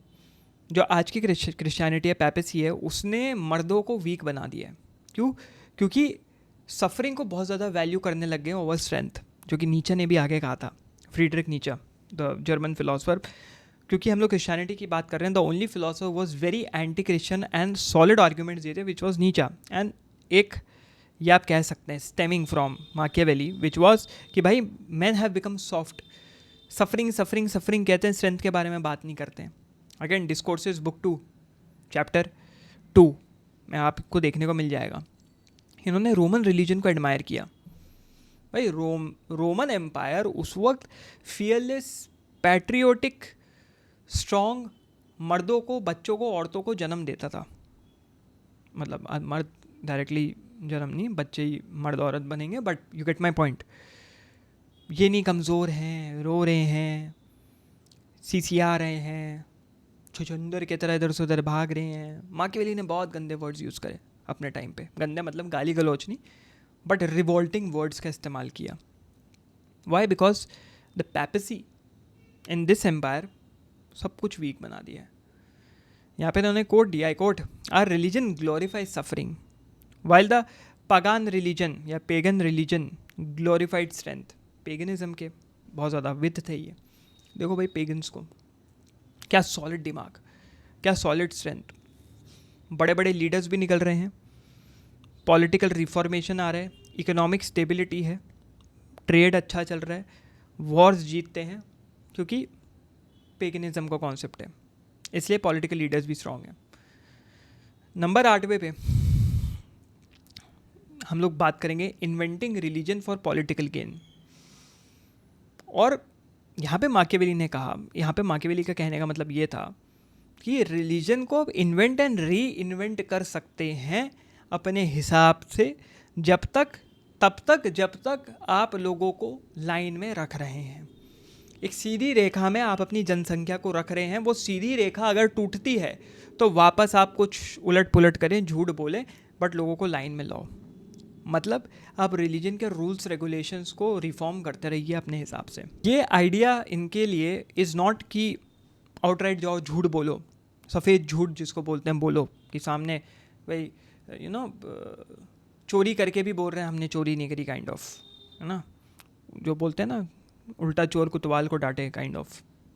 जो आज की क्रिश्चियनिटी है, पैपेसी है, उसने मर्दों को वीक बना दिया है। क्यों? क्योंकि सफरिंग को बहुत ज़्यादा वैल्यू करने लग गए ओवर स्ट्रेंथ, जो कि नीचे ने भी आगे कहा था, फ्रीडरिक नीचा द जर्मन फिलोसफर। क्योंकि हम लोग क्रिश्चियनिटी की बात कर रहे हैं, the only philosopher was very anti Christian and solid arguments दिए थे, विच वॉज नीचा। एंड एक ये आप कह सकते हैं स्टेमिंग फ्रॉम माकियावेली, विच वॉज कि भाई man have become soft, suffering suffering suffering कहते हैं, स्ट्रेंथ के बारे में बात नहीं करते हैं। अगेन डिस्कोर्सेस बुक 2 चैप्टर 2 में आपको देखने को मिल जाएगा। इन्होंने रोमन रिलीजन को एडमायर किया। भाई रोमन एम्पायर उस वक्त फियरलेस, पैट्रियोटिक, स्ट्रॉन्ग मर्दों को, बच्चों को, औरतों को जन्म देता था। मतलब मर्द डायरेक्टली जन्म नहीं, बच्चे ही मर्द औरत बनेंगे, but you get my point. ये नहीं कमज़ोर हैं, रो रहे हैं, सीसिया रहे हैं, छुछुंदर की तरह इधर से उधर भाग रहे हैं। माकियावेली ने बहुत गंदे वर्ड्स यूज़ करे अपने टाइम पे, गंदे मतलब गाली गलौच नहीं, बट रिवोल्टिंग वर्ड्स का इस्तेमाल किया। Why? Because the papacy in this empire सब कुछ वीक बना दिया है। यहाँ पे उन्होंने कोट दिया, I quote, our religion glorifies suffering while the pagan religion या pagan religion glorified strength. Paganism के बहुत ज़्यादा विद थे ये। देखो भाई पेगन्स को, क्या सॉलिड दिमाग, क्या सॉलिड स्ट्रेंथ, बड़े बड़े लीडर्स भी निकल रहे हैं, पॉलिटिकल रिफॉर्मेशन आ रहा है, इकोनॉमिक स्टेबिलिटी है, ट्रेड अच्छा चल रहा है, वॉर्स जीतते हैं, क्योंकि पेगनिज्म का कॉन्सेप्ट है, इसलिए पॉलिटिकल लीडर्स भी स्ट्रॉन्ग हैं। नंबर 8वें पे हम लोग बात करेंगे inventing religion for political gain. और यहाँ पे माकियावेली ने कहा, यहाँ पे माकियावेली का कहने का मतलब ये था कि रिलीजन को इन्वेंट एंड री इन्वेंट कर सकते हैं अपने हिसाब से, तब तक जब तक आप लोगों को लाइन में रख रहे हैं। एक सीधी रेखा में आप अपनी जनसंख्या को रख रहे हैं, वो सीधी रेखा अगर टूटती है तो वापस आप कुछ उलट पुलट करें, झूठ बोलें, बट लोगों को लाइन में लाओ। मतलब आप रिलीजन के रूल्स रेगुलेशंस को रिफॉर्म करते रहिए अपने हिसाब से। ये आइडिया इनके लिए इज़ नॉट कि आउटराइट जाओ झूठ बोलो, सफ़ेद झूठ जिसको बोलते हैं बोलो, कि सामने भाई यू नो चोरी करके भी बोल रहे हैं हमने चोरी नहीं करी, काइंड ऑफ, है ना, जो बोलते हैं ना उल्टा चोर कुतवाल को डांटे, काइंड ऑफ।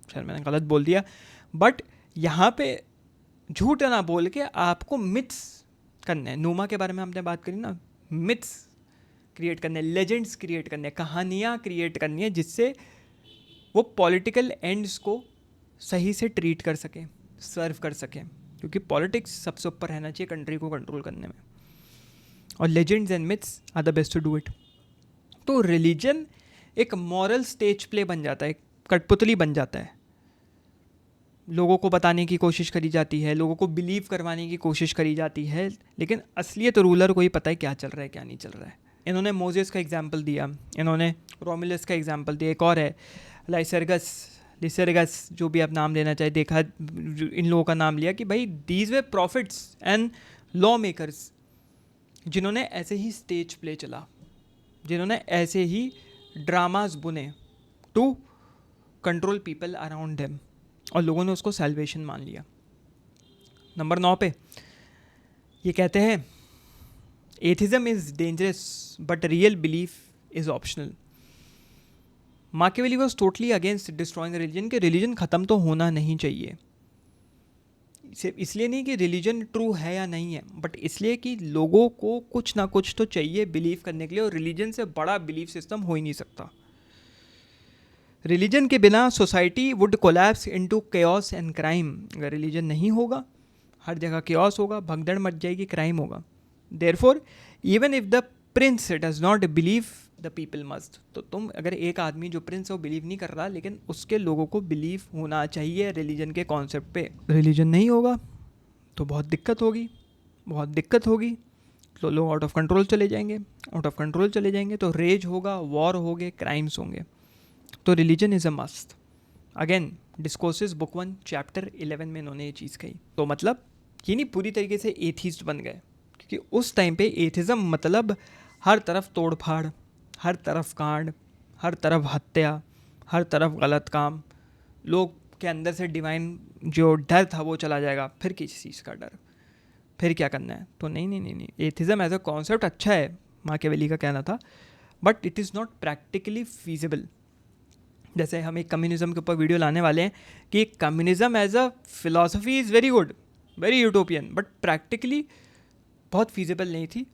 शायद मैंने गलत बोल दिया, बट यहाँ पे झूठ ना बोल के आपको मिथ्स करने हैं। नूमा के बारे में हमने बात करी ना, मिथ्स क्रिएट करने, लेजेंड्स क्रिएट करने, कहानियाँ क्रिएट करनी है, जिससे वो पॉलिटिकल एंड्स को सही से ट्रीट कर सकें, सर्व कर सकें, क्योंकि पॉलिटिक्स सबसे ऊपर रहना चाहिए कंट्री को कंट्रोल करने में, और legends and myths are the best to do it. तो रिलीजन एक मॉरल स्टेज प्ले बन जाता है, कठपुतली बन जाता है, लोगों को बताने की कोशिश करी जाती है, लोगों को बिलीव करवाने की कोशिश करी जाती है, लेकिन असलियत रूलर को ही पता है क्या चल रहा है क्या नहीं चल रहा है। इन्होंने मोजेस का एग्जाम्पल दिया, इन्होंने रोमुलस का एग्जाम्पल दिया, एक और है लिसर्गस, जो भी आप नाम लेना चाहे, देखा इन लोगों का नाम लिया कि भाई these were prophets and law makers, जिन्होंने ऐसे ही स्टेज प्ले चला, जिन्होंने ऐसे ही ड्रामाज बुने to control people around them, और लोगों ने उसको सैल्वेशन मान लिया। नंबर 9 पे ये कहते हैं atheism is dangerous but real belief is optional. माकियावेली was totally against destroying religion, कि रिलीजन ख़त्म तो होना नहीं चाहिए। सिर्फ इसलिए नहीं कि रिलीजन ट्रू है या नहीं है, बट इसलिए कि लोगों को कुछ ना कुछ तो चाहिए बिलीव करने के लिए, और रिलीजन से बड़ा बिलीफ सिस्टम हो ही नहीं सकता। रिलीजन के बिना society would collapse into chaos and crime. अगर रिलीजन नहीं होगा, हर जगह केओस होगा, भगदड़ मच जाएगी, क्राइम होगा। Therefore even if the Prince does not believe the people must. तो तुम अगर एक आदमी जो प्रिंस है वो बिलीव नहीं कर रहा, लेकिन उसके लोगों को बिलीव होना चाहिए रिलीजन के कॉन्सेप्ट पे। रिलीजन नहीं होगा तो बहुत दिक्कत होगी, बहुत दिक्कत होगी, तो लोग आउट ऑफ कंट्रोल चले जाएंगे, आउट ऑफ कंट्रोल चले जाएंगे तो रेज होगा, वॉर होंगे, क्राइम्स होंगे। तो religion is a must. Again discourses book 1 chapter 11 में इन्होंने ये चीज़ कही। तो मतलब ये नहीं पूरी तरीके से एथीस्ट बन गए, क्योंकि उस टाइम पे एथिज़म मतलब हर तरफ तोड़ फाड़, हर तरफ कांड, हर तरफ हत्या, हर तरफ गलत काम, लोग के अंदर से डिवाइन जो डर था वो चला जाएगा, फिर किसी चीज़ का डर, फिर क्या करना है। तो नहीं, एथिज़म एज अ कॉन्सेप्ट अच्छा है, माकियावेली का कहना था, but it is not practically feasible. जैसे हम एक कम्युनिज्म के ऊपर वीडियो लाने वाले हैं कि communism as a philosophy is very good, very utopian, but practically बहुत फीजिबल नहीं थी।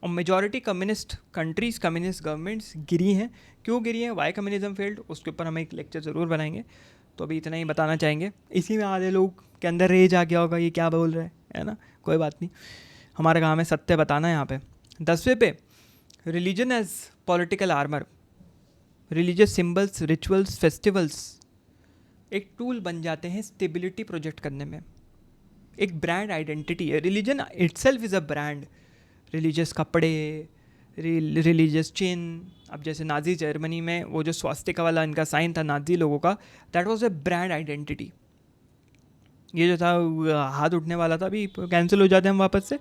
और majority communist countries, communist governments गिरी हैं। क्यों गिरी हैं, वाई कम्युनिज्म फेल्ड, उसके ऊपर हम एक लेक्चर ज़रूर बनाएंगे। तो अभी इतना ही बताना चाहेंगे। इसी में आधे लोग के अंदर रेज आ गया होगा, ये क्या बोल रहे हैं, है ना, कोई बात नहीं, हमारा काम है सत्य बताना। यहाँ पे 10वें पे religion as political armour. Religious symbols, rituals, festivals एक टूल बन जाते हैं स्टेबिलिटी प्रोजेक्ट करने में। एक ब्रांड आइडेंटिटी है, religion itself is a brand. Religious कपड़े, रिलीजियस चिन्ह, अब जैसे नाजी जर्मनी में वो जो स्वास्तिका वाला इनका साइन था नाजी लोगों का, that was a brand identity. ये जो था हाथ उठने वाला था, अभी कैंसिल हो जाते हैं हम वापस से,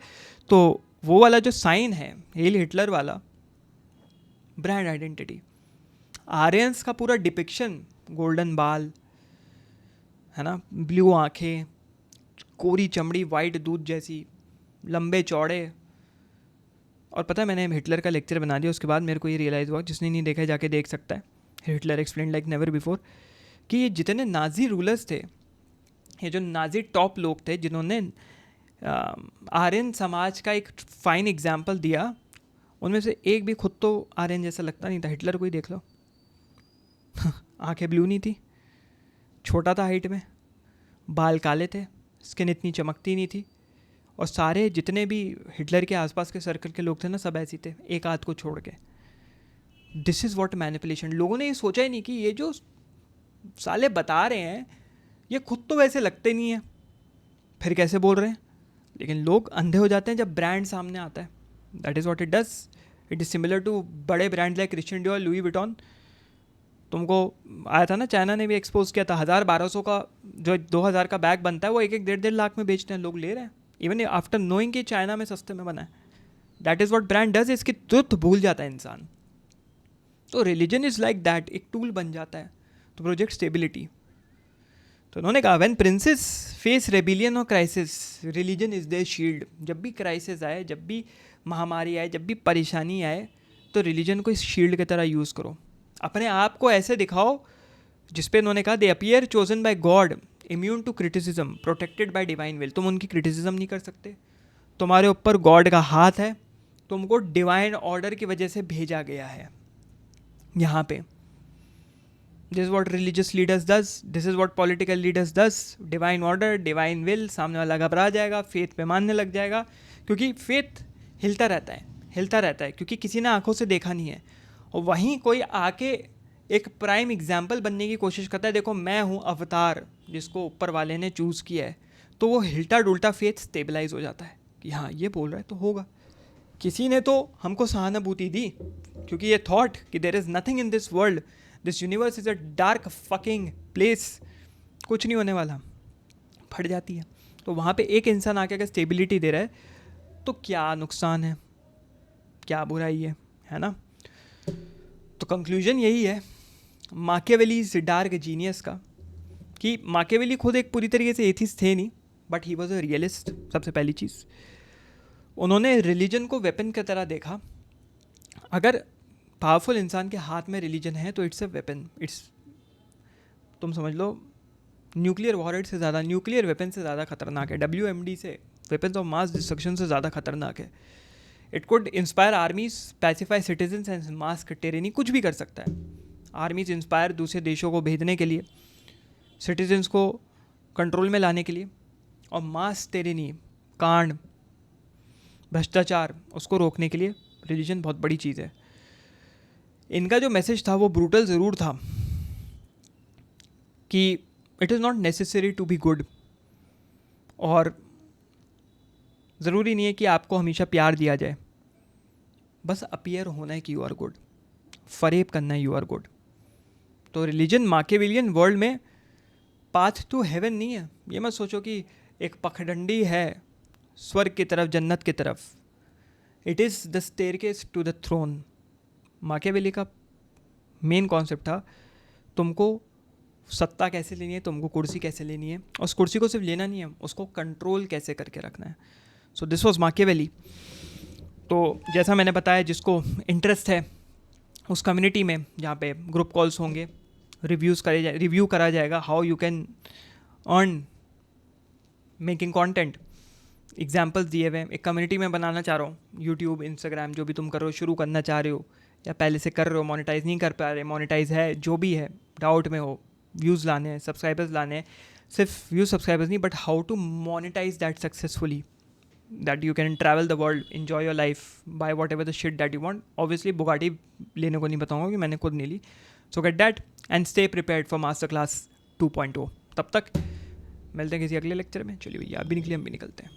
तो वो वाला जो साइन है हेल हिटलर वाला, ब्रांड आइडेंटिटी। आर्यंस का पूरा डिपिक्शन, गोल्डन बाल, है ना, ब्लू आँखें, कोरी चमड़ी, वाइट दूध जैसी, लंबे चौड़े। और पता है मैंने हिटलर का लेक्चर बना दिया, उसके बाद मेरे को ये रियलाइज़ हुआ, जिसने नहीं देखा जाके देख सकता है, Hitler explain like never before, कि ये जितने नाजी रूलर्स थे, ये जो नाजी टॉप लोग थे जिन्होंने आर्यन समाज का एक फाइन एग्जाम्पल दिया, उनमें से एक भी खुद तो आर्यन जैसा लगता नहीं था। हिटलर को ही देख लो, आंखें ब्लू नहीं थी, छोटा था हाइट में, बाल काले थे, स्किन इतनी चमकती नहीं थी, और सारे जितने भी हिटलर के आसपास के सर्कल के लोग थे ना, सब ऐसे थे, एक आध को छोड़ के। This is what manipulation. लोगों ने ये सोचा ही नहीं कि ये जो साले बता रहे हैं ये खुद तो वैसे लगते नहीं हैं, फिर कैसे बोल रहे हैं। लेकिन लोग अंधे हो जाते हैं जब ब्रांड सामने आता है। That is what it does. It is similar to बड़े brand like Christian Dior, Louis Vuitton. तुमको आया था ना, चाइना ने भी एक्सपोज किया था, 1000-1200 का जो 2000 का बैग बनता है वो 1-1, 1.5-1.5 लाख में बेचते हैं, लोग ले रहे हैं, इवन आफ्टर नोइंग कि चाइना में सस्ते में बना है। That is what brand does. इसकी ट्रुथ भूल जाता है इंसान। तो रिलीजन इज़ लाइक दैट, एक टूल बन जाता है तो प्रोजेक्ट स्टेबिलिटी। तो उन्होंने कहा व्हेन प्रिंसेस फेस रेबिलियन और crisis, religion is their shield. जब भी क्राइसिस आए, जब भी महामारी आए, जब भी परेशानी आए, तो रिलीजन को इस शील्ड की तरह यूज़ करो। अपने आप को ऐसे दिखाओ जिस पे उन्होंने कहा they appear chosen by God, immune to criticism, protected by divine will. तुम उनकी क्रिटिसिज्म नहीं कर सकते, तुम्हारे ऊपर गॉड का हाथ है, तुमको डिवाइन ऑर्डर की वजह से भेजा गया है यहाँ पे। This is what religious leaders does, this is what political leaders does. Divine order, divine will, सामने वाला घबरा जाएगा, फेथ पे मानने लग जाएगा, क्योंकि फेथ हिलता रहता है, हिलता रहता है, क्योंकि किसी ने आंखों से देखा नहीं है। और वहीं कोई आके एक प्राइम एग्जाम्पल बनने की कोशिश करता है, देखो मैं हूँ अवतार जिसको ऊपर वाले ने चूज़ किया है, तो वो हिलता डुलता फेथ स्टेबलाइज हो जाता है कि हाँ ये बोल रहा है तो होगा। किसी ने तो हमको सहानुभूति दी, क्योंकि ये थॉट कि there is nothing in this world, this universe is a dark fucking place, कुछ नहीं होने वाला, फट जाती है। तो वहाँ पे एक इंसान आके अगर स्टेबिलिटी दे रहा है तो क्या नुकसान है, क्या बुराई है ना। तो कंक्लूजन यही है माकियावेली इज डार्क जीनियस का, कि माकियावेली खुद एक पूरी तरीके से एथिस्ट थे नहीं, but he was a realist. सबसे पहली चीज़, उन्होंने रिलीजन को वेपन की तरह देखा। अगर पावरफुल इंसान के हाथ में रिलीजन है तो इट्स अ वेपन, इट्स, तुम समझ लो न्यूक्लियर वॉरहेड से ज़्यादा, न्यूक्लियर वेपन से ज़्यादा खतरनाक है, WMD से, वेपन्स ऑफ मास डिस्ट्रक्शन से ज़्यादा खतरनाक है। It could inspire आर्मीज, pacify citizens and mask tyranny, कुछ भी कर सकता है। आर्मीज इंस्पायर दूसरे देशों को भेजने के लिए, सिटीजन्स को कंट्रोल में लाने के लिए, और मास टेरेनी, कांड, भ्रष्टाचार, उसको रोकने के लिए रिलीजन बहुत बड़ी चीज़ है। इनका जो मैसेज था वो ब्रूटल ज़रूर था कि it is not necessary to be good, और ज़रूरी नहीं है कि आपको हमेशा प्यार दिया जाए, बस अपीयर होना है कि यू आर गुड, फरेब करना है यू आर गुड। तो रिलीजन माकियावेलियन वर्ल्ड में पाथ टू हेवन नहीं है। ये मत सोचो कि एक पखडंडी है स्वर्ग की तरफ, जन्नत की तरफ। It is the staircase to the throne. Machiavelli का मेन कॉन्सेप्ट था तुमको सत्ता कैसे लेनी है, तुमको कुर्सी कैसे लेनी है, और उस कुर्सी को सिर्फ लेना नहीं है, उसको कंट्रोल कैसे करके रखना है। So this was माकियावेली। तो जैसा मैंने बताया, जिसको इंटरेस्ट है उस कम्युनिटी में, जहाँ पे ग्रुप कॉल्स होंगे, रिव्यू करा जाएगा how you can earn making content, examples दिए हुए हैं। एक कम्युनिटी में बनाना चाह रहा हूँ, यूट्यूब, इंस्टाग्राम, जो भी तुम कर रहे हो, शुरू करना चाह रहे हो या पहले से कर रहे हो, मोनेटाइज नहीं कर पा रहे, मोनेटाइज है, जो भी है, डाउट में हो, व्यूज़ लाने हैं, सब्सक्राइबर्स लाने हैं, सिर्फ व्यूज़ सब्सक्राइबर्स नहीं, but how to monetise that successfully, that you can travel the world, enjoy your life, buy whatever the shit that you want. Obviously Bugatti लेने को नहीं बताऊंगा कि मैंने खुद नहीं ली. So get that and stay prepared for Masterclass 2.0. तब तक मिलते हैं किसी अगले लेक्चर में. चलिए भैया, आप भी निकलिए, हम भी निकलते हैं.